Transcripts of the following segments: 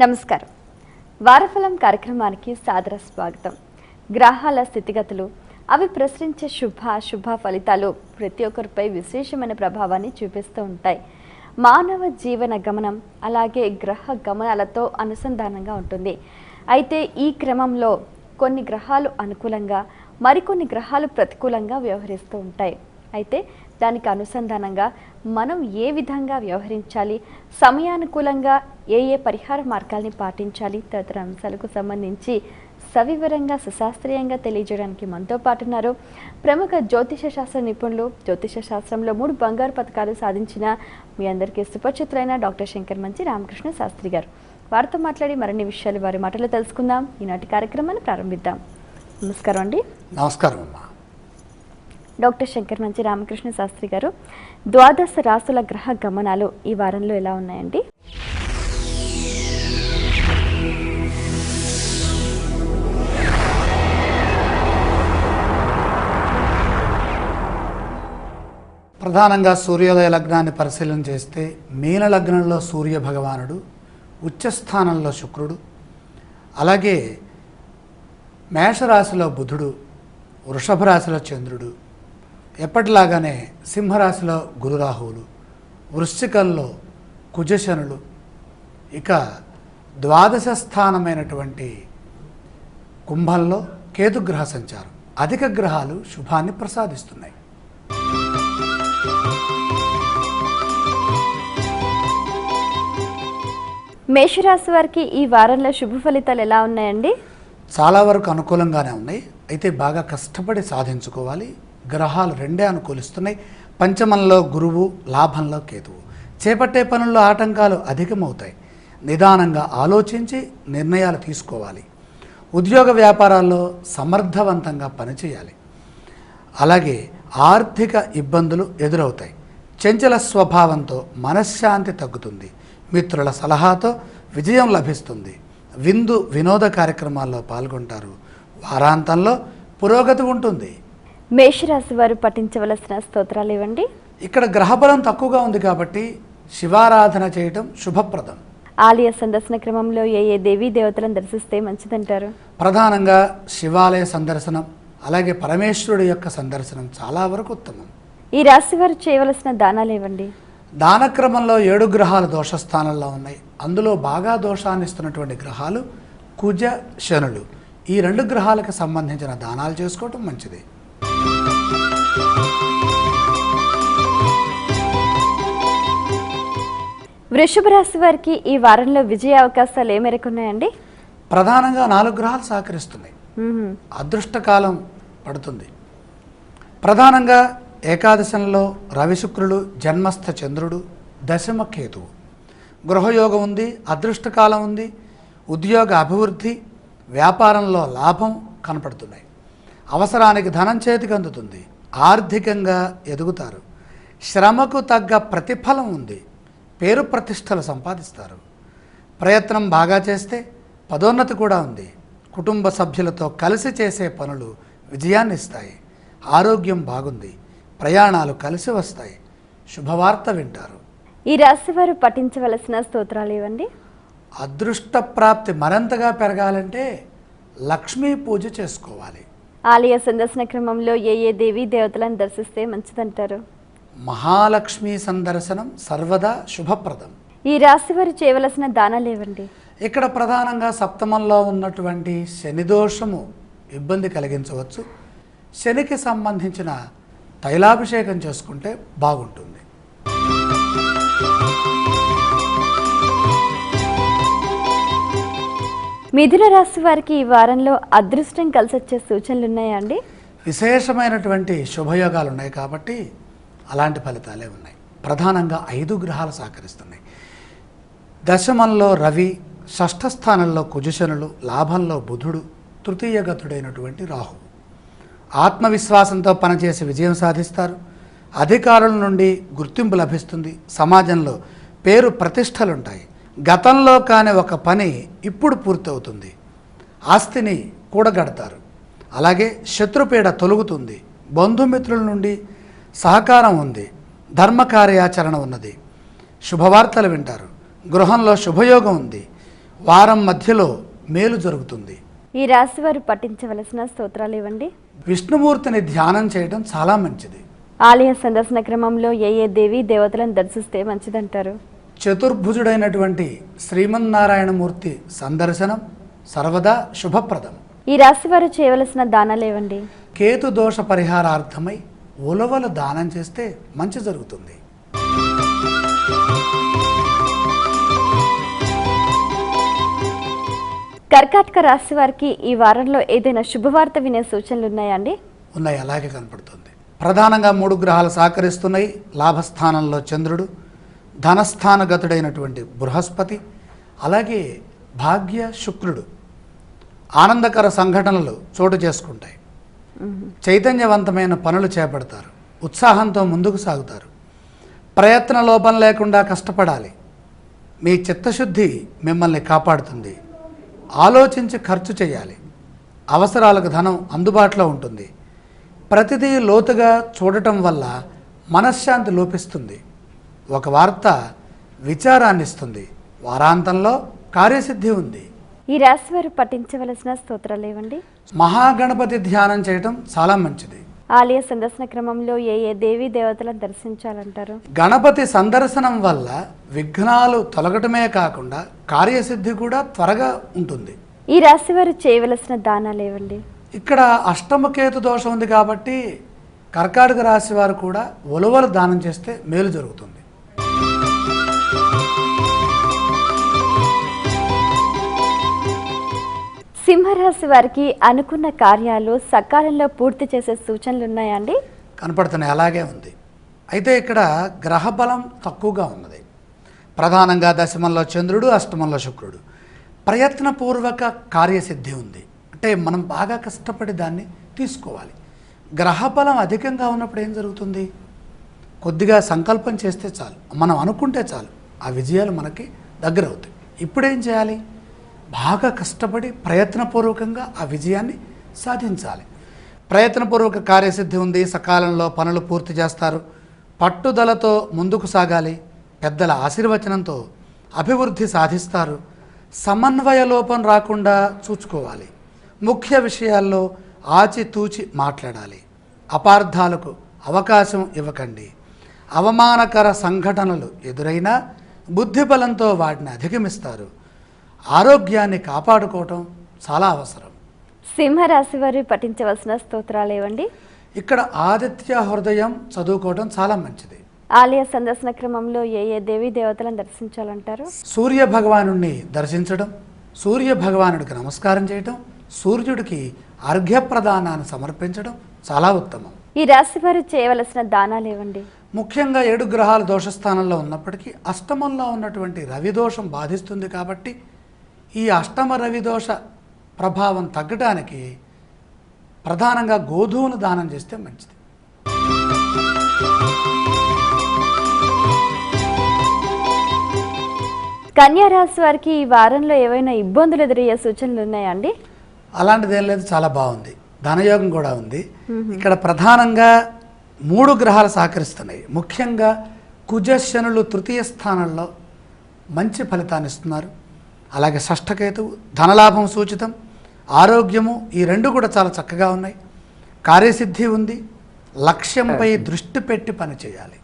నమస్కారం. వారఫలం కార్యక్రమానికి సాదర స్వాగతం. గ్రహాల స్థితిగతులు, అవి ప్రసరించే శుభ ఫలితాలు ప్రతి ఒక్కరిపై విశేషమైన ప్రభావాన్ని చూపిస్తూ ఉంటాయి. మానవ జీవన గమనం అలాగే గ్రహ గమనాలతో అనుసంధానంగా ఉంటుంది. అయితే ఈ క్రమంలో కొన్ని గ్రహాలు అనుకూలంగా, మరికొన్ని గ్రహాలు ప్రతికూలంగా వ్యవహరిస్తూ ఉంటాయి. అయితే దానికి అనుసంధానంగా మనం ఏ విధంగా వ్యవహరించాలి, సమయానుకూలంగా ఏ పరిహార మార్గాల్ని పాటించాలి తదితర అంశాలకు సంబంధించి సవివరంగా సుశాస్త్రీయంగా తెలియజేయడానికి మనతో పాటు ఉన్నారు ప్రముఖ జ్యోతిష శాస్త్ర నిపుణులు, జ్యోతిష శాస్త్రంలో 3 బంగారు పతకాలు సాధించిన మీ అందరికీ సుపరిచితులైన డాక్టర్ శంకర్ మంచి రామకృష్ణ శాస్త్రి గారు. వారితో మాట్లాడి మరిన్ని విషయాలు వారి మాటలో తెలుసుకుందాం. ఈనాటి కార్యక్రమాన్ని ప్రారంభిద్దాం. నమస్కారం అండి. నమస్కారం అమ్మా. డాక్టర్ శంకర్ మంచి రామకృష్ణ శాస్త్రి గారు, ద్వాదశ రాసుల గ్రహ గమనాలు ఈ వారంలో ఎలా ఉన్నాయండి? ప్రధానంగా సూర్యోదయ లగ్నాన్ని పరిశీలన చేస్తే మీన లగ్నంలో సూర్య భగవానుడు, ఉచ్చస్థానంలో శుక్రుడు, అలాగే మేషరాశిలో బుధుడు, వృషభ రాశిలో చంద్రుడు, ఎప్పటిలాగానే సింహరాశిలో గురురాహువులు, వృశ్చికంలో కుజశనులు, ఇక ద్వాదశ స్థానమైనటువంటి కుంభంలో కేతుగ్రహ సంచారం. అధిక గ్రహాలు శుభాన్ని ప్రసాదిస్తున్నాయి. మేషరాశి వారికి ఈ వారంలో శుభ ఫలితాలు ఎలా ఉన్నాయండి? చాలా వరకు అనుకూలంగానే ఉన్నాయి. అయితే బాగా కష్టపడి సాధించుకోవాలి. గ్రహాలు రెండే అనుకూలిస్తున్నాయి. పంచమంలో గురువు, లాభంలో కేతువు. చేపట్టే పనుల్లో ఆటంకాలు అధికమవుతాయి. నిదానంగా ఆలోచించి నిర్ణయాలు తీసుకోవాలి. ఉద్యోగ వ్యాపారాల్లో సమర్థవంతంగా పనిచేయాలి. అలాగే ఆర్థిక ఇబ్బందులు ఎదురవుతాయి. చంచల స్వభావంతో మనశ్శాంతి తగ్గుతుంది. మిత్రుల సలహాతో విజయం లభిస్తుంది. వినోద కార్యక్రమాల్లో పాల్గొంటారు. వారాంతంలో పురోగతి ఉంటుంది. మేషరాశి వారు పఠించవలసిన స్తోత్రాలు ఇవ్వండి. ఇక్కడ గ్రహబలం తక్కువగా ఉంది కాబట్టి శివారాధన చేయటం శుభప్రదం. ఆలయ సందర్శన క్రమంలో ఏ దేవీ దేవతలను దర్శిస్తే మంచిదంటారు? ప్రధానంగా శివాలయ సందర్శనం, అలాగే పరమేశ్వరుడు యొక్క సందర్శనం చాలా వరకు ఉత్తమం. ఈ రాశి వారు చేయవలసిన దానాలు ఇవ్వండి. దానక్రమంలో 7 గ్రహాలు దోషస్థానంలో ఉన్నాయి. అందులో బాగా దోషాన్ని ఇస్తున్నటువంటి గ్రహాలు కుజ, శనులు. ఈ 2 గ్రహాలకు సంబంధించిన దానాలు చేసుకోవటం మంచిది. వృషభ రాశి వారికి ఈ వారంలో విజయ అవకాశాలు ఏ మేరకు ఉన్నాయండి? ప్రధానంగా 4 గ్రహాలు సహకరిస్తున్నాయి. అదృష్టకాలం పడుతుంది. ప్రధానంగా ఏకాదశంలో రవి శుక్రులు, జన్మస్థ చంద్రుడు, దశమ కేతువు. గృహయోగం ఉంది, అదృష్టకాలం ఉంది, ఉద్యోగ అభివృద్ధి, వ్యాపారంలో లాభం కనపడుతున్నాయి. అవసరానికి ధనం చేతికి అందుతుంది. ఆర్థికంగా ఎదుగుతారు. శ్రమకు తగ్గ ప్రతిఫలం ఉంది. పేరు ప్రతిష్టలు సంపాదిస్తారు. ప్రయత్నం బాగా చేస్తే పదోన్నతి కూడా ఉంది. కుటుంబ సభ్యులతో కలిసి చేసే పనులు విజయాన్ని ఇస్తాయి. ఆరోగ్యం బాగుంది. ప్రయాణాలు కలిసి వస్తాయి. శుభవార్త వింటారు. ఈ రాశి వారు పఠించవలసిన స్తోత్రాలు ఇవ్వండి. అదృష్ట ప్రాప్తి మరింతగా పెరగాలంటే లక్ష్మీ పూజ చేసుకోవాలి. ఆలయ సందర్శన క్రమంలో ఏ దేవీ దేవతలను దర్శిస్తే మంచిదంటారు? మహాలక్ష్మి సందర్శనం సర్వదా శుభప్రదం. ఈ రాశి వారు చేయవలసిన దానాలు ఇవ్వండి. ఇక్కడ ప్రధానంగా సప్తమంలో ఉన్నటువంటి శని దోషము ఇబ్బంది కలిగించవచ్చు. శనికి సంబంధించిన తైలాభిషేకం చేసుకుంటే బాగుంటుంది. మిథున రాశి వారికి ఈ వారంలో అదృష్టం కలిసొచ్చే సూచనలు ఉన్నాయా అండి? విశేషమైనటువంటి శుభయోగాలు ఉన్నాయి కాబట్టి అలాంటి ఫలితాలే ఉన్నాయి. ప్రధానంగా 5 గ్రహాలు సహకరిస్తున్నాయి. దశమంలో రవి, షష్ఠ స్థానంలో కుజశనులు, లాభంలో బుధుడు, తృతీయగతుడైనటువంటి రాహు. ఆత్మవిశ్వాసంతో పనిచేసి విజయం సాధిస్తారు. అధికారుల నుండి గుర్తింపు లభిస్తుంది. సమాజంలో పేరు ప్రతిష్టలుంటాయి. గతంలో కాని ఒక పని ఇప్పుడు పూర్తవుతుంది. ఆస్తిని కూడగడతారు. అలాగే శత్రుపీడ తొలగుతుంది. బంధుమిత్రుల నుండి సహకారం ఉంది. ధర్మ కార్యాచరణ ఉన్నది. శుభవార్తలు వింటారు. గృహంలో శుభయోగం ఉంది. వారం మధ్యలో మేలు జరుగుతుంది. ఈ రాశి వారు పఠించవలసిన స్తోత్రాలు ఇవ్వండి. విష్ణుమూర్తిని ధ్యానం చేయడం చాలా మంచిది. ఆలయ సందర్శన క్రమంలో ఏ దేవి దేవతలను దర్శిస్తే మంచిదంటారు? చతుర్భుజుడైనటువంటి శ్రీమన్నారాయణమూర్తి సందర్శనం సర్వదా శుభప్రదం. ఈ రాశి వారు చేయవలసిన దానాలు ఇవ్వండి. కేతు దోష పరిహారార్థమై ఉలవలు దానం చేస్తే మంచి జరుగుతుంది. కర్కాటక రాశి వారికి ఈ వారంలో ఏదైనా శుభవార్త వినే సూచనలు ఉన్నాయా అండి? ఉన్నాయి, అలాగే కనపడుతుంది. ప్రధానంగా 3 గ్రహాలు సహకరిస్తున్నాయి. లాభస్థానంలో చంద్రుడు, ధనస్థానగతుడైనటువంటి బృహస్పతి, అలాగే భాగ్య శుక్రుడు. ఆనందకర సంఘటనలు చోటు చేసుకుంటాయి. చైతన్యవంతమైన పనులు చేపడతారు. ఉత్సాహంతో ముందుకు సాగుతారు. ప్రయత్న లోపం లేకుండా కష్టపడాలి. మీ చిత్తశుద్ధి మిమ్మల్ని కాపాడుతుంది. ఆలోచించి ఖర్చు చేయాలి. అవసరాలకు ధనం అందుబాటులో ఉంటుంది. ప్రతిదీ లోతుగా చూడటం వల్ల మనశ్శాంతి లోపిస్తుంది. ఒక వార్త విచారాన్ని ఇస్తుంది. వారాంతంలో కార్యసిద్ధి ఉంది. ఈ రాశి వారు పఠించవలసిన స్తోత్రాలు ఇవ్వండి. మహాగణపతి ధ్యానం చేయటం చాలా మంచిది. ఆలయ సందర్శన క్రమంలో ఏ దేవి దేవతలను దర్శించాలంటారు? గణపతి సందర్శనం వల్ల విఘ్నాలు తొలగటమే కాకుండా కార్యసిద్ధి కూడా త్వరగా ఉంటుంది. ఈ రాశి వారు చేయవలసిన దానాలు ఇవ్వండి. ఇక్కడ అష్టమకేతు దోషం ఉంది కాబట్టి కర్కాటక రాశి వారు కూడా ఉలవలు దానం చేస్తే మేలు జరుగుతుంది. సింహరాశి వారికి అనుకున్న కార్యాలు సకాలంలో పూర్తి చేసే సూచనలు ఉన్నాయా అండి? కనపడుతున్నాయి, అలాగే ఉంది. అయితే ఇక్కడ గ్రహ బలం తక్కువగా ఉన్నది. ప్రధానంగా దశమంలో చంద్రుడు, అష్టమంలో శుక్రుడు. ప్రయత్నపూర్వక కార్యసిద్ధి ఉంది. అంటే మనం బాగా కష్టపడి దాన్ని తీసుకోవాలి. గ్రహ బలం అధికంగా ఉన్నప్పుడు ఏం జరుగుతుంది? కొద్దిగా సంకల్పం చేస్తే చాలు, మనం అనుకుంటే చాలు, ఆ విజయాలు మనకి దగ్గర అవుతాయి. ఇప్పుడేం చేయాలి? బాగా కష్టపడి ప్రయత్నపూర్వకంగా ఆ విజయాన్ని సాధించాలి. ప్రయత్నపూర్వక కార్యసిద్ధి ఉంది. సకాలంలో పనులు పూర్తి చేస్తారు. పట్టుదలతో ముందుకు సాగాలి. పెద్దల ఆశీర్వచనంతో అభివృద్ధి సాధిస్తారు. సమన్వయ లోపం రాకుండా చూసుకోవాలి. ముఖ్య విషయాల్లో ఆచితూచి మాట్లాడాలి. అపార్థాలకు అవకాశం ఇవ్వకండి. అవమానకర సంఘటనలు ఎదురైనా బుద్ధిబలంతో వాటిని అధిగమిస్తారు. ఆరోగ్యాన్ని కాపాడుకోవటం చాలా అవసరం. సింహరాశి వారు పఠించవలసిన స్తోత్రాలు ఇవ్వండి. ఇక్కడ ఆదిత్య హృదయం చదువుకోవటం చాలా మంచిది. ఆలయ సందర్శన క్రమంలో ఏ దేవి దేవతలను దర్శించాలంటారు? సూర్య భగవానుడిని దర్శించడం, సూర్య భగవానుడికి నమస్కారం చేయటం, సూర్యుడికి అర్ఘ్యప్రదానాన్ని సమర్పించడం చాలా ఉత్తమం. ఈ రాశి వారు చేయవలసిన దానాలు ఇవ్వండి. ముఖ్యంగా 7 గ్రహాలు దోషస్థానంలో ఉన్నప్పటికీ అష్టమంలో ఉన్నటువంటి రవిదోషం బాధిస్తుంది కాబట్టి ఈ అష్టమ రవిదోష ప్రభావం తగ్గడానికి ప్రధానంగా గోధుమను దానం చేస్తే మంచిది. కన్యా రాశి వారికి ఈ వారంలో ఏవైనా ఇబ్బందులు ఎదురయ్యే సూచనలు ఉన్నాయా అండి? అలాంటిదేం లేదు, చాలా బాగుంది. ధనయోగం కూడా ఉంది. ఇక్కడ ప్రధానంగా 3 గ్రహాలు సహకరిస్తున్నాయి. ముఖ్యంగా కుజ శనులు తృతీయ స్థానంలో మంచి ఫలితాన్ని ఇస్తున్నారు. అలాగే షష్ఠకేతువు ధనలాభం సూచితం. ఆరోగ్యము, ఈ 2 కూడా చాలా చక్కగా ఉన్నాయి. కార్యసిద్ధి ఉంది. లక్ష్యంపై దృష్టి పెట్టి పనిచేయాలి.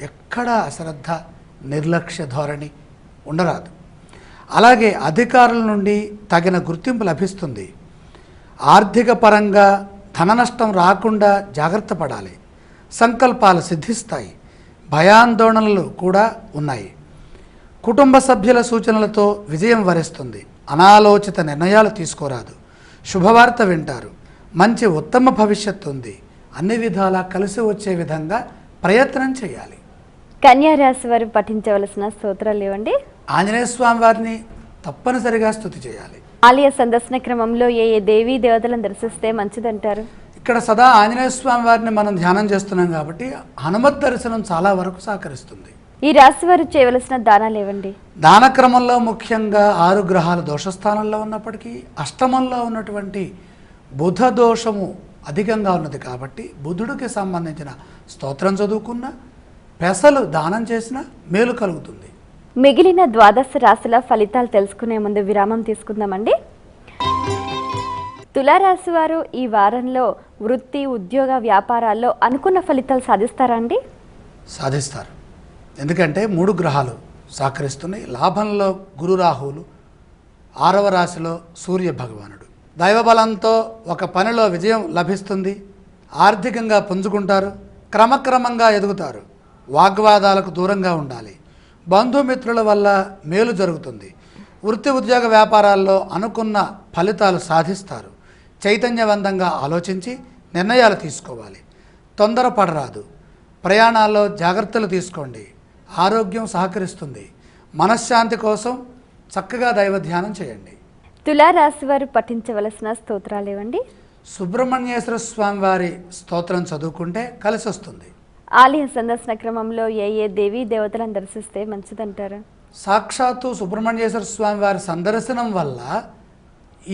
ఎక్కడ అశ్రద్ధ, నిర్లక్ష్య ధోరణి ఉండరాదు. అలాగే అధికారుల నుండి తగిన గుర్తింపు లభిస్తుంది. ఆర్థిక పరంగా ధన నష్టం రాకుండా జాగ్రత్త పడాలి. సంకల్పాలు సిద్ధిస్తాయి. భయాందోళనలు కూడా ఉన్నాయి. కుటుంబ సభ్యుల సూచనలతో విజయం వరిస్తుంది. అనాలోచిత నిర్ణయాలు తీసుకోరాదు. శుభవార్త వింటారు. మంచి ఉత్తమ భవిష్యత్తు ఉంది. అన్ని విధాలా కలిసి వచ్చే విధంగా ప్రయత్నం చేయాలి. కన్యా రాశి వారు పఠించవలసిన స్తోత్రాలు ఇవ్వండి. ఆంజనేయ స్వామి వారిని తప్పనిసరిగా స్తుతి చేయాలి. ఆలయ సందర్శన క్రమంలో ఏ దేవీ దేవతలను దర్శిస్తే మంచిదంటారు? ఇక్కడ సదా ఆంజనేయ స్వామి వారిని మనం ధ్యానం చేస్తున్నాం కాబట్టి హనుమత్ దర్శనం చాలా వరకు సహకరిస్తుంది. ఈ రాశి వారు చేయవలసిన దానాలు ఇవ్వండి. దాన క్రమంలో ముఖ్యంగా 6 గ్రహాలు దోషస్థానంలో ఉన్నప్పటికీ అష్టమంలో ఉన్నటువంటి బుధ దోషము అధికంగా ఉన్నది కాబట్టి బుధుడికి సంబంధించిన స్తోత్రం చదువుకున్న, పెసలు దానం చేసిన మేలు కలుగుతుంది. మిగిలిన ద్వాదశ రాశుల ఫలితాలు తెలుసుకునే ముందు విరామం తీసుకుందామండి. తులారాశి వారు ఈ వారంలో వృత్తి, ఉద్యోగ, వ్యాపారాల్లో అనుకున్న ఫలితాలు సాధిస్తారా అండి? సాధిస్తారు. ఎందుకంటే 3 గ్రహాలు సహకరిస్తున్నాయి. లాభంలో గురు రాహువులు, 6వ రాశిలో సూర్య భగవానుడు. దైవబలంతో ఒక పనిలో విజయం లభిస్తుంది. ఆర్థికంగా పుంజుకుంటారు. క్రమక్రమంగా ఎదుగుతారు. వాగ్వాదాలకు దూరంగా ఉండాలి. బంధుమిత్రుల వల్ల మేలు జరుగుతుంది. వృత్తి, ఉద్యోగ, వ్యాపారాల్లో అనుకున్న ఫలితాలు సాధిస్తారు. చైతన్యవంతంగా ఆలోచించి నిర్ణయాలు తీసుకోవాలి. తొందరపడరాదు. ప్రయాణాల్లో జాగ్రత్తలు తీసుకోండి. ఆరోగ్యం సహకరిస్తుంది. మనశ్శాంతి కోసం చక్కగా దైవ ధ్యానం చేయండి. తులారాశి వారు పఠించవలసిన స్తోత్రాలు ఏవండి? సుబ్రహ్మణ్యేశ్వర స్వామి వారి స్తోత్రం చదువుకుంటే కలిసి వస్తుంది. ఆలయ సందర్శన క్రమంలో ఏ దేవీ దేవతలను దర్శిస్తే మంచిదంటారు? సాక్షాత్తు సుబ్రహ్మణ్యేశ్వర స్వామి వారి సందర్శనం వల్ల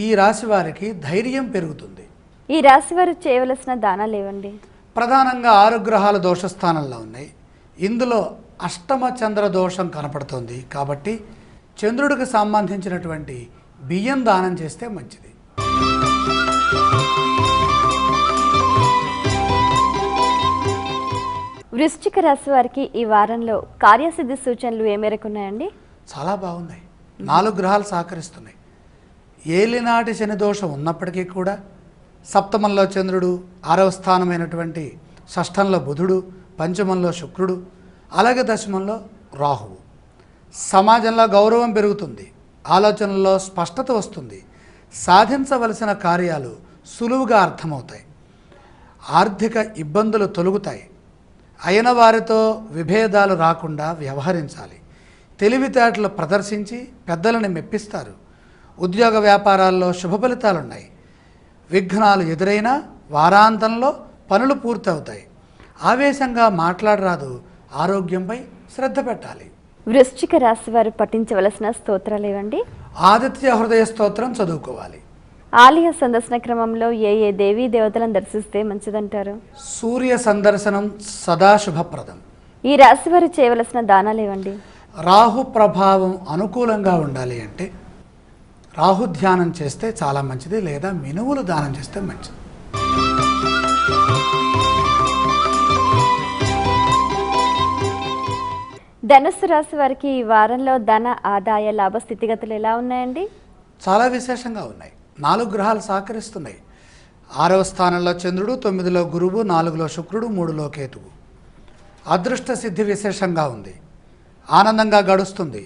ఈ రాశి వారికి ధైర్యం పెరుగుతుంది. ఈ రాశి వారు చేయవలసిన దానాలు ఏవండి? ప్రధానంగా 6 గ్రహాల దోషస్థానంలో ఉన్నాయి. ఇందులో అష్టమ చంద్ర దోషం కనపడుతోంది. కాబట్టి చంద్రుడికి సంబంధించినటువంటి బియ్యం దానం చేస్తే మంచిది. వృశ్చిక రాశి వారికి ఈ వారంలో కార్యసిద్ధి సూచనలు ఏ మేరకు ఉన్నాయండి? చాలా బాగున్నాయి. 4 గ్రహాలు సహకరిస్తున్నాయి. ఏలినాటి శని దోషం ఉన్నప్పటికీ కూడా సప్తమంలో చంద్రుడు, 6వ స్థానమైనటువంటి షష్ఠంలో బుధుడు, పంచమంలో శుక్రుడు, అలాగే దశమంలో రాహువు. సమాజంలో గౌరవం పెరుగుతుంది. ఆలోచనల్లో స్పష్టత వస్తుంది. సాధించవలసిన కార్యాలు సులువుగా అర్థమవుతాయి. ఆర్థిక ఇబ్బందులు తొలగుతాయి. అయిన వారితో విభేదాలు రాకుండా వ్యవహరించాలి. తెలివితేటలు ప్రదర్శించి పెద్దలను మెప్పిస్తారు. ఉద్యోగ వ్యాపారాల్లో శుభ ఫలితాలున్నాయి. విఘ్నాలు ఎదురైనా వారాంతంలో పనులు పూర్తవుతాయి. ఆవేశంగా మాట్లాడరాదు. ఆరోగ్యంపై శ్రద్ధ పెట్టాలి. వృశ్చిక రాశి వారు పఠించవలసిన స్తోత్రాలు ఏవండి? ఆదిత్య హృదయ స్తోత్రం చదువుకోవాలి. ఆలయ సందర్శన క్రమంలో ఏ దేవీ దేవతలను దర్శిస్తే మంచిదంటారు? సూర్య సందర్శనం సదా శుభప్రదం. ఈ రాశి వారు చేయవలసిన దానాలు ఏవండి? రాహు ప్రభావం అనుకూలంగా ఉండాలి అంటే రాహు ధ్యానం చేస్తే చాలా మంచిది, లేదా మినువులు దానం చేస్తే మంచిది. ధనుస్సు రాశి వారికి ఈ వారంలో ధన, ఆదాయ, లాభ స్థితిగతులు ఎలా ఉన్నాయండి? చాలా విశేషంగా ఉన్నాయి. 4 గ్రహాలు సహకరిస్తున్నాయి. 6వ స్థానంలో చంద్రుడు, 9లో గురువు, 4లో శుక్రుడు, 3లో కేతువు. అదృష్ట సిద్ధి విశేషంగా ఉంది. ఆనందంగా గడుస్తుంది.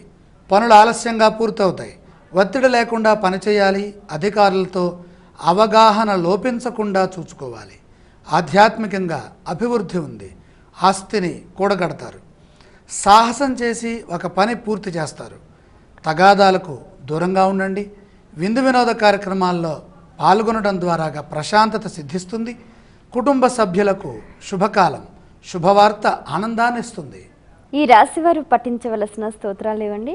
పనులు ఆలస్యంగా పూర్తవుతాయి. ఒత్తిడి లేకుండా పనిచేయాలి. అధికారులతో అవగాహన లోపించకుండా చూసుకోవాలి. ఆధ్యాత్మికంగా అభివృద్ధి ఉంది. ఆస్తిని కూడగడతారు. సాహసం చేసి ఒక పని పూర్తి చేస్తారు. తగాదాలకు దూరంగా ఉండండి. విందు వినోద కార్యక్రమాల్లో పాల్గొనడం ద్వారాగా ప్రశాంతత సిద్ధిస్తుంది. కుటుంబ సభ్యులకు శుభకాలం. శుభవార్త ఆనందాన్ని ఇస్తుంది. ఈ రాశి వారు పఠించవలసిన స్తోత్రాలు ఏవండి?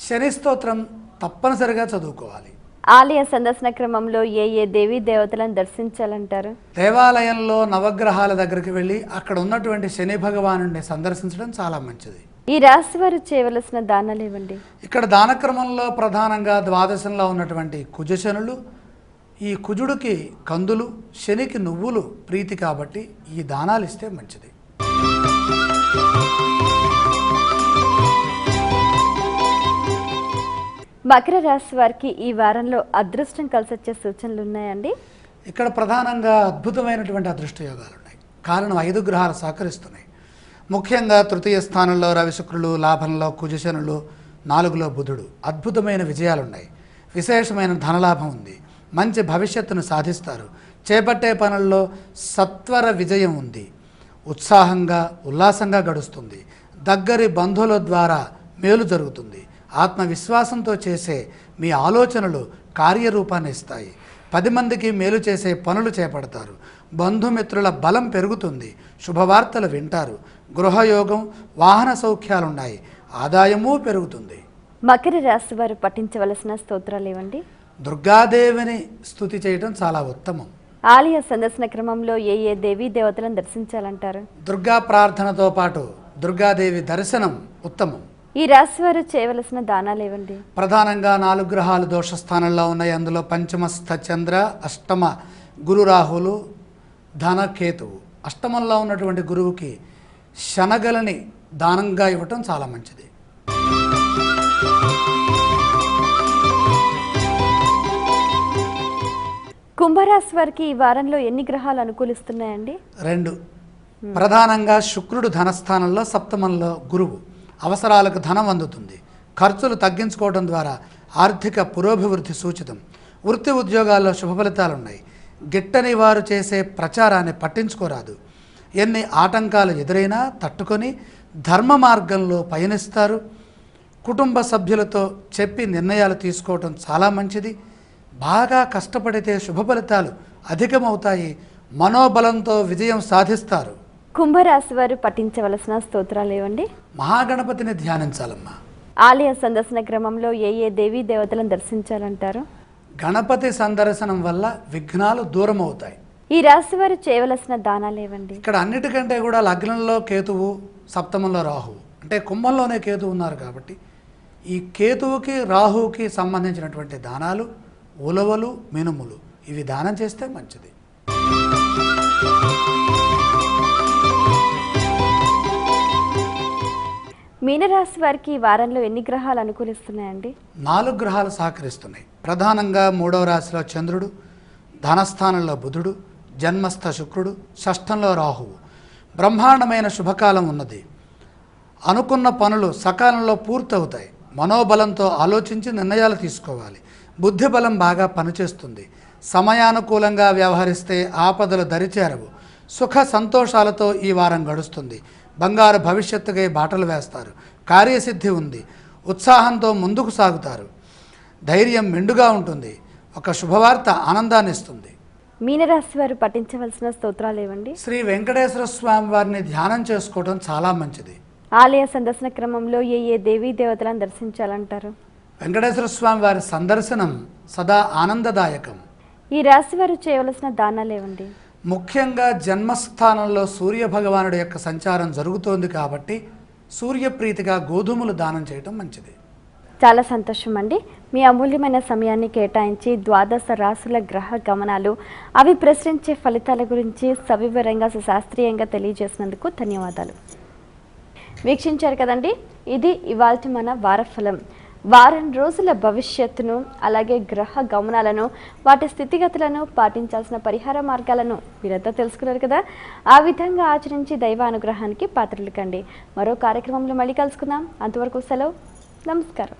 శని స్తోత్రం తప్పనిసరిగా చదువుకోవాలి. ఆలయ సందర్శన క్రమంలో ఏ దేవీ దేవతలను దర్శించాలంటారు? దేవాలయంలో నవగ్రహాల దగ్గరికి వెళ్ళి అక్కడ ఉన్నటువంటి శని భగవానుడిని సందర్శించడం చాలా మంచిది. ఈ రాశి వారు చేయవలసిన దానాలు ఏవండి? ఇక్కడ దానక్రమంలో ప్రధానంగా ద్వాదశంలో ఉన్నటువంటి కుజశనులు. ఈ కుజుడికి కందులు, శనికి నువ్వులు ప్రీతి కాబట్టి ఈ దానాలు ఇస్తే మంచిది. మకర రాశి వారికి ఈ వారంలో అదృష్టం కలిసొచ్చే సూచనలు ఉన్నాయండి? ఇక్కడ ప్రధానంగా అద్భుతమైనటువంటి అదృష్ట యోగాలు ఉన్నాయి. కారణం 5 గ్రహాలు సహకరిస్తున్నాయి. ముఖ్యంగా తృతీయ స్థానంలో రవి, శుక్రులు, లాభంలో కుజశనులు, 4లో బుధుడు. అద్భుతమైన విజయాలు ఉన్నాయి. విశేషమైన ధనలాభం ఉంది. మంచి భవిష్యత్తును సాధిస్తారు. చేపట్టే పనుల్లో సత్వర విజయం ఉంది. ఉత్సాహంగా ఉల్లాసంగా గడుస్తుంది. దగ్గరి బంధువుల ద్వారా మేలు జరుగుతుంది. ఆత్మవిశ్వాసంతో చేసే మీ ఆలోచనలు కార్యరూపాన్ని ఇస్తాయి. 10 మందికి మేలు చేసే పనులు చేపడతారు. బంధుమిత్రుల బలం పెరుగుతుంది. శుభవార్తలు వింటారు. గృహయోగం, వాహన సౌఖ్యాలున్నాయి. ఆదాయము పెరుగుతుంది. మకర రాశి వారు పఠించవలసిన స్తోత్రాలు ఏవండి? దుర్గాదేవిని స్తుతి చేయడం చాలా ఉత్తమం. ఆలయ సందర్శన క్రమంలో ఏ దేవీ దేవతలను దర్శించాలంటారు? దుర్గా ప్రార్థనతో పాటు దుర్గాదేవి దర్శనం ఉత్తమం. ఈ రాశి వారు చేయవలసిన దానాలు ఏవండి? ప్రధానంగా 4 గ్రహాలు దోష స్థానంలో ఉన్నాయి. అందులో పంచమస్థ చంద్ర, అష్టమ గురు రాహులు, ధన కేతువు. అష్టమంలో ఉన్నటువంటి గురువుకి శనగలని దానంగా ఇవ్వటం చాలా మంచిది. కుంభరాశి వారికి ఈ వారంలో ఎన్ని గ్రహాలు అనుకూలిస్తున్నాయండి? 2. ప్రధానంగా శుక్రుడు ధనస్థానంలో, సప్తమంలో గురువు. అవసరాలకు ధనం అందుతుంది. ఖర్చులు తగ్గించుకోవడం ద్వారా ఆర్థిక పురోభివృద్ధి సూచితం. వృత్తి ఉద్యోగాల్లో శుభ ఫలితాలు ఉన్నాయి. గిట్టని వారు చేసే ప్రచారాన్ని పట్టించుకోరాదు. ఎన్ని ఆటంకాలు ఎదురైనా తట్టుకొని ధర్మ మార్గంలో పయనిస్తారు. కుటుంబ సభ్యులతో చెప్పి నిర్ణయాలు తీసుకోవటం చాలా మంచిది. బాగా కష్టపడితే శుభ ఫలితాలు అధికమవుతాయి. మనోబలంతో విజయం సాధిస్తారు. కుంభరాశి వారు పఠించవలసిన స్తోత్రాలు ఏవండి? మహాగణపతిని ధ్యానించాలమ్మా. ఆలయ సందర్శన క్రమంలో ఏ దేవీ దేవతలను దర్శించాలంటారు? గణపతి సందర్శనం వల్ల విఘ్నాలు దూరం అవుతాయి. ఈ రాశి వారు చేయవలసిన దానాలు ఏవండి? ఇక్కడ అన్నిటికంటే కూడా లగ్నంలో కేతువు, సప్తమంలో రాహువు. అంటే కుంభంలోనే కేతువు ఉన్నారు కాబట్టి ఈ కేతువుకి రాహువుకి సంబంధించినటువంటి దానాలు ఉలవలు, మినుములు ఇవి దానం చేస్తే మంచిది. మీనరాశి వారికి ఈ వారంలో ఎన్ని గ్రహాలు అనుకూలిస్తున్నాయండి? 4 గ్రహాలు సహకరిస్తున్నాయి. ప్రధానంగా 3వ రాశిలో చంద్రుడు, ధనస్థానంలో బుధుడు, జన్మస్థ శుక్రుడు, షష్ఠంలో రాహువు. బ్రహ్మాండమైన శుభకాలం ఉన్నది. అనుకున్న పనులు సకాలంలో పూర్తవుతాయి. మనోబలంతో ఆలోచించి నిర్ణయాలు తీసుకోవాలి. బుద్ధిబలం బాగా పనిచేస్తుంది. సమయానుకూలంగా వ్యవహరిస్తే ఆపదలు దరిచేరవు. సుఖ సంతోషాలతో ఈ వారం గడుస్తుంది. బంగారు భవిష్యత్తుకై బాటలు వేస్తారు. కార్యసిద్ధి ఉంది. ఉత్సాహంతో ముందుకు సాగుతారు. ధైర్యం మెండుగా ఉంటుంది. ఒక శుభవార్త ఆనందాన్ని ఇస్తుంది. మీనరాశి వారు పఠించవలసిన స్తోత్రాలు ఏవండి? శ్రీ వెంకటేశ్వర స్వామి వారిని ధ్యానం చేసుకోవడం చాలా మంచిది. ఆలయ సందర్శన క్రమంలో ఏ దేవీ దేవతలను దర్శించాలంటారు? వెంకటేశ్వర స్వామి వారి సందర్శనం సదా ఆనందదాయకం. ఈ రాశి వారు చేయవలసిన దానాలు ఏవండి? ముఖ్యంగా జన్మస్థానంలో సూర్య భగవానుడి యొక్క సంచారం జరుగుతోంది కాబట్టి సూర్యప్రీతిగా గోధుమలు దానం చేయటం మంచిది. చాలా సంతోషం అండి. మీ అమూల్యమైన సమయాన్ని కేటాయించి ద్వాదశ రాశుల గ్రహ గమనాలు, అవి ప్రశ్నించే ఫలితాల గురించి సవివరంగా సుశాస్త్రీయంగా తెలియజేసినందుకు ధన్యవాదాలు. వీక్షించారు కదండి, ఇది ఇవాల్టి మన వారఫలం. వారం రోజుల భవిష్యత్తును, అలాగే గ్రహ గమనాలను, వాటి స్థితిగతులను, పాటించాల్సిన పరిహార మార్గాలను మీరంతా తెలుసుకున్నారు కదా. ఆ విధంగా ఆచరించి దైవ అనుగ్రహానికి పాత్రలు కండి. మరో కార్యక్రమంలో మళ్ళీ కలుసుకుందాం. అంతవరకు సెలవు. నమస్కారం.